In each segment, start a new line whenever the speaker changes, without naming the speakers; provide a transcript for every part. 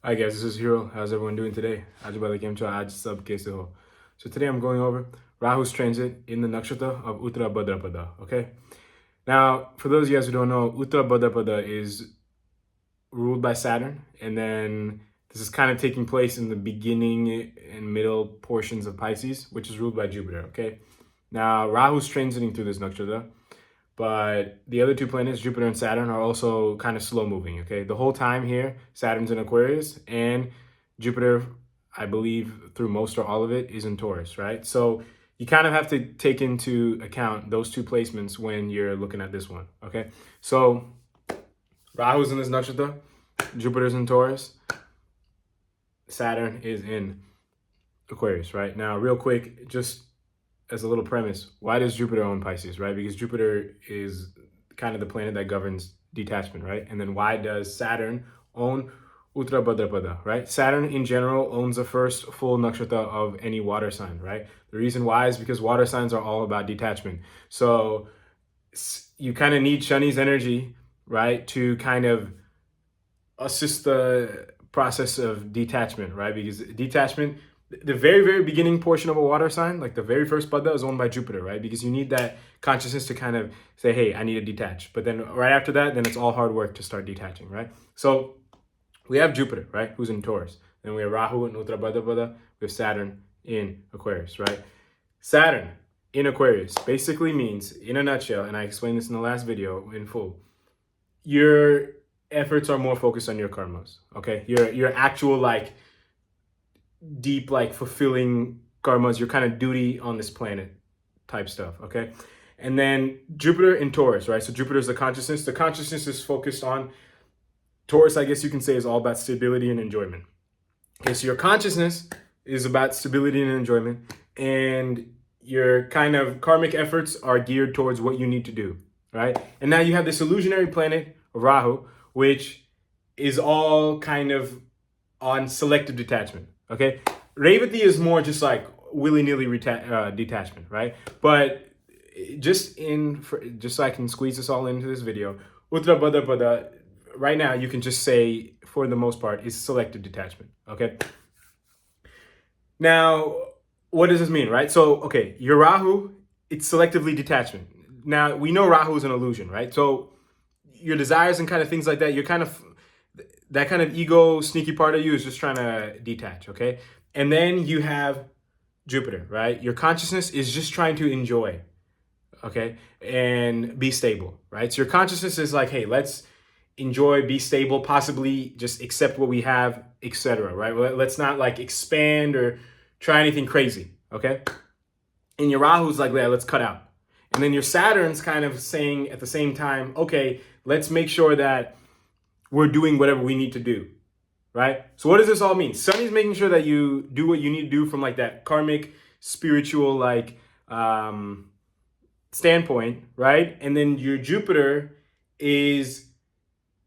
Hi guys, this is Hero. How's everyone doing today? आज वाले game cho aaj sab kaise ho? So today I'm going over Rahu's transit in the Nakshatra of Uttara Bhadrapada. Okay. Now, for those of you guys who don't know, Uttara Bhadrapada is ruled by Saturn, and then this is kind of taking place in the beginning and middle portions of Pisces, which is ruled by Jupiter. Okay. Now, Rahu's transiting through this nakshatra. But the other two planets, Jupiter and Saturn, are also kind of slow moving, okay? The whole time here, Saturn's in Aquarius, and Jupiter, I believe, through most or all of it, is in Taurus, right? So you kind of have to take into account those two placements when you're looking at this one, okay? So Rahu's in this nakshatra, Jupiter's in Taurus, Saturn is in Aquarius, right? Now, real quick, just as a little premise, why does Jupiter own Pisces, right? Because Jupiter is kind of the planet that governs detachment, right? And then why does Saturn own Uttara Bhadrapada, right? Saturn in general owns the first full nakshatra of any water sign, right? The reason why is because water signs are all about detachment. So you kind of need Shani's energy, right, to kind of assist the process of detachment, right? Because detachment, the very, very beginning portion of a water sign, like the very first pada, is owned by Jupiter, right? Because you need that consciousness to kind of say, hey, I need to detach. But then right after that, then it's all hard work to start detaching, right? So we have Jupiter, right, who's in Taurus. Then we have Rahu in Uttara Bhadrapada. We have Saturn in Aquarius, right? Saturn in Aquarius basically means, in a nutshell, and I explained this in the last video in full, your efforts are more focused on your karmas, okay? Your actual, like, deep, like, fulfilling karmas, your kind of duty on this planet type stuff, okay? And then Jupiter in Taurus, right? So Jupiter is the consciousness. The consciousness is focused on Taurus, I guess you can say, is all about stability and enjoyment. Okay, so your consciousness is about stability and enjoyment, and your kind of karmic efforts are geared towards what you need to do, right? And now you have this illusionary planet, Rahu, which is all kind of on selective detachment, okay? Revati is more just like willy-nilly detachment, right? But just so I can squeeze this all into this video, Uttara Bhadrapada, right now you can just say, for the most part, is selective detachment, okay? Now, what does this mean, right? So, okay, your Rahu, it's selectively detachment. Now, we know Rahu is an illusion, right? So your desires and kind of things like that, you're kind of, that kind of ego, sneaky part of you is just trying to detach, okay? And then you have Jupiter, right? Your consciousness is just trying to enjoy, okay? And be stable, right? So your consciousness is like, hey, let's enjoy, be stable, possibly just accept what we have, etc., right? Let's not like expand or try anything crazy, okay? And your Rahu's like, yeah, let's cut out. And then your Saturn's kind of saying at the same time, okay, let's make sure that we're doing whatever we need to do, right? So what does this all mean? Sunny's making sure that you do what you need to do from like that karmic, spiritual, like, standpoint, right? And then your Jupiter is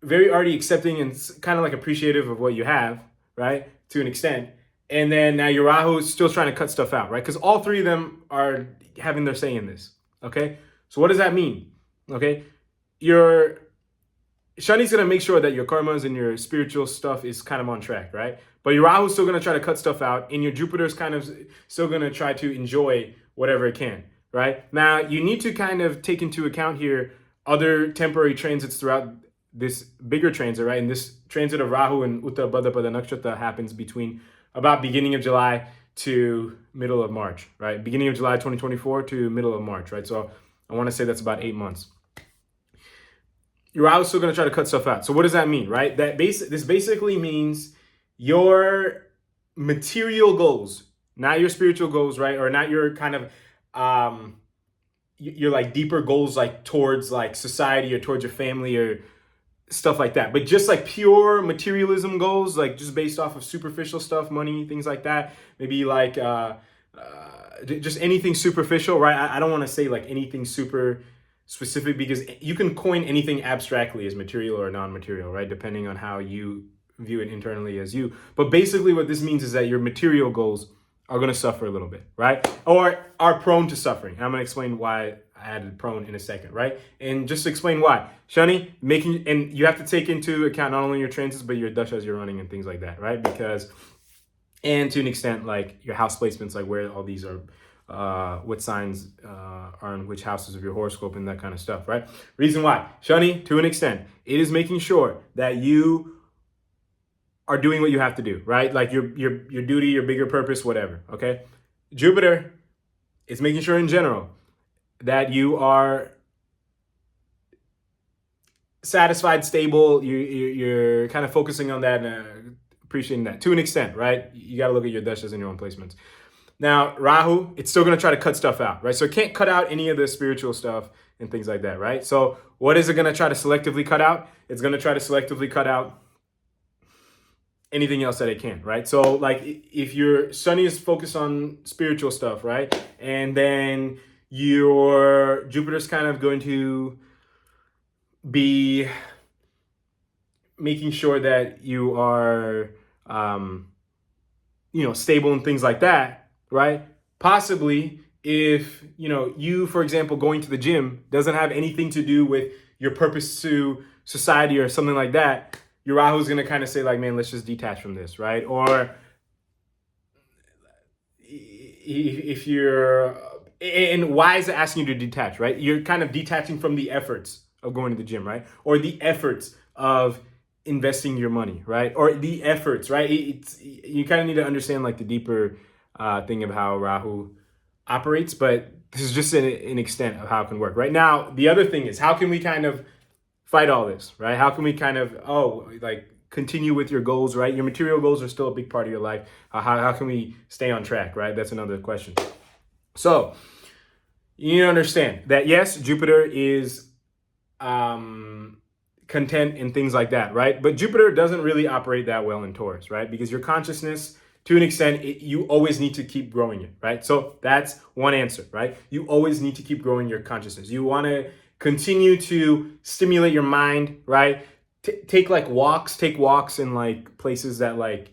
very already accepting and kind of like appreciative of what you have, right? To an extent. And then now your Rahu is still trying to cut stuff out, right? Because all three of them are having their say in this, okay? So what does that mean, okay? Your Shani's going to make sure that your karmas and your spiritual stuff is kind of on track, right? But your Rahu's still going to try to cut stuff out, and your Jupiter's kind of still going to try to enjoy whatever it can, right? Now, you need to kind of take into account here other temporary transits throughout this bigger transit, right? And this transit of Rahu and Uttara Bhadrapada Nakshatra happens between about beginning of July to middle of March, right? Beginning of July 2024 to middle of March, right? So I want to say that's about 8 months. You're also still going to try to cut stuff out. So what does that mean, right? This basically means your material goals, not your spiritual goals, right? Or not your kind of your like deeper goals, like towards like society or towards your family or stuff like that. But just like pure materialism goals, like just based off of superficial stuff, money, things like that. Maybe like just anything superficial, right? I don't want to say like anything super specific, because you can coin anything abstractly as material or non-material, right? Depending on how you view it internally as you. But basically what this means is that your material goals are going to suffer a little bit, right? Or are prone to suffering. And I'm going to explain why I added prone in a second, right? And just to explain why. Shani, and you have to take into account not only your transits, but your dashas you're running and things like that, right? Because, and to an extent, like your house placements, like where all these are, what signs are in which houses of your horoscope and that kind of stuff, right? Reason why. Shani, to an extent, it is making sure that you are doing what you have to do, right? Like your duty, your bigger purpose, whatever, okay? Jupiter is making sure in general that you are satisfied, stable, you're kind of focusing on that and appreciating that to an extent, right? You got to look at your dashas and your own placements. Now, Rahu, it's still going to try to cut stuff out, right? So it can't cut out any of the spiritual stuff and things like that, right? So what is it going to try to selectively cut out? It's going to try to selectively cut out anything else that it can, right? So like if your Sunny is focused on spiritual stuff, right? And then your Jupiter's kind of going to be making sure that you are, stable and things like that, right? Possibly if, you, for example, going to the gym doesn't have anything to do with your purpose to society or something like that, your Rahu is going to kind of say like, man, let's just detach from this, right? Or if you're, and why is it asking you to detach, right? You're kind of detaching from the efforts of going to the gym, right? Or the efforts of investing your money, right? Or the efforts, right? You kind of need to understand like the deeper thing of how Rahu operates, but this is just an extent of how it can work. Right now, the other thing is how can we kind of fight all this, right? How can we kind of, continue with your goals, right? Your material goals are still a big part of your life. How can we stay on track, right? That's another question. So you need to understand that, yes, Jupiter is content and things like that, right? But Jupiter doesn't really operate that well in Taurus, right? Because your consciousness, to an extent, you always need to keep growing it, right? So that's one answer, right? You always need to keep growing your consciousness. You want to continue to stimulate your mind, right? Take walks in like places that like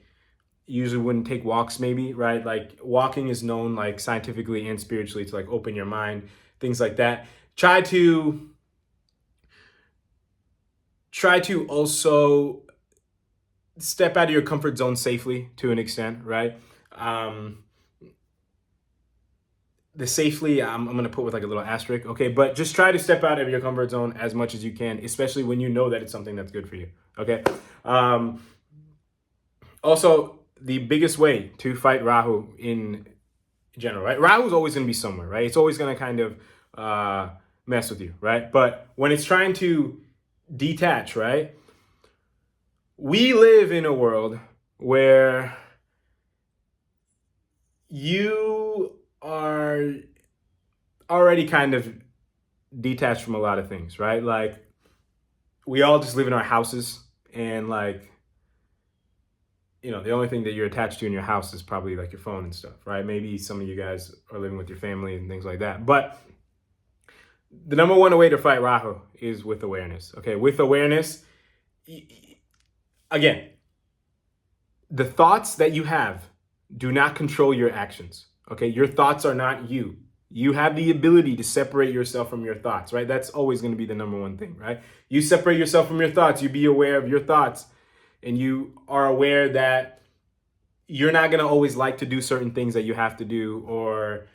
usually wouldn't take walks maybe, right? Like walking is known like scientifically and spiritually to like open your mind, things like that. Try to also step out of your comfort zone safely to an extent, right? The safely, I'm going to put with like a little asterisk, okay? But just try to step out of your comfort zone as much as you can, especially when you know that it's something that's good for you, okay? Also, the biggest way to fight Rahu in general, right? Rahu is always going to be somewhere, right? It's always going to kind of mess with you, right? But when it's trying to detach, right? We live in a world where you are already kind of detached from a lot of things, right? Like we all just live in our houses and like, the only thing that you're attached to in your house is probably like your phone and stuff, right? Maybe some of you guys are living with your family and things like that. But the number one way to fight Rahu is with awareness, okay? With awareness, again, the thoughts that you have do not control your actions, okay? Your thoughts are not you. You have the ability to separate yourself from your thoughts, right? That's always going to be the number one thing, right? You separate yourself from your thoughts. You be aware of your thoughts, and you are aware that you're not going to always like to do certain things that you have to do, or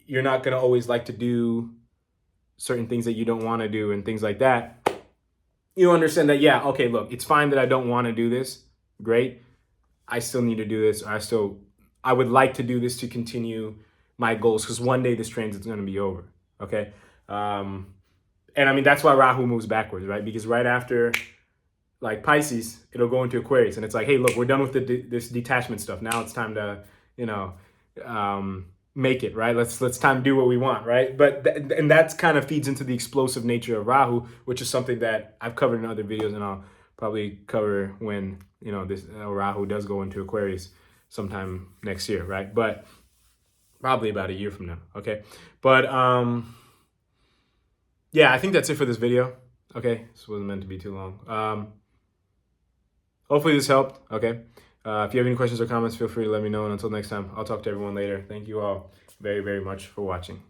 you're not going to always like to do certain things that you don't want to do and things like that. You understand that, yeah, okay, look, it's fine that I don't want to do this. Great. I still need to do this. Or I would like to do this to continue my goals, because one day this transit's going to be over. Okay. And I mean, that's why Rahu moves backwards, right? Because right after like Pisces, it'll go into Aquarius, and it's like, hey, look, we're done with this detachment stuff. Now it's time to, make it, right? Let's time to do what we want, right? But and that's kind of feeds into the explosive nature of Rahu, which is something that I've covered in other videos, and I'll probably cover when this Rahu does go into Aquarius sometime next year, right? But probably about a year from now, okay? But yeah, I think that's it for this video. Okay, this wasn't meant to be too long. Hopefully this helped, okay? If you have any questions or comments, feel free to let me know. And until next time, I'll talk to everyone later. Thank you all very, very much for watching.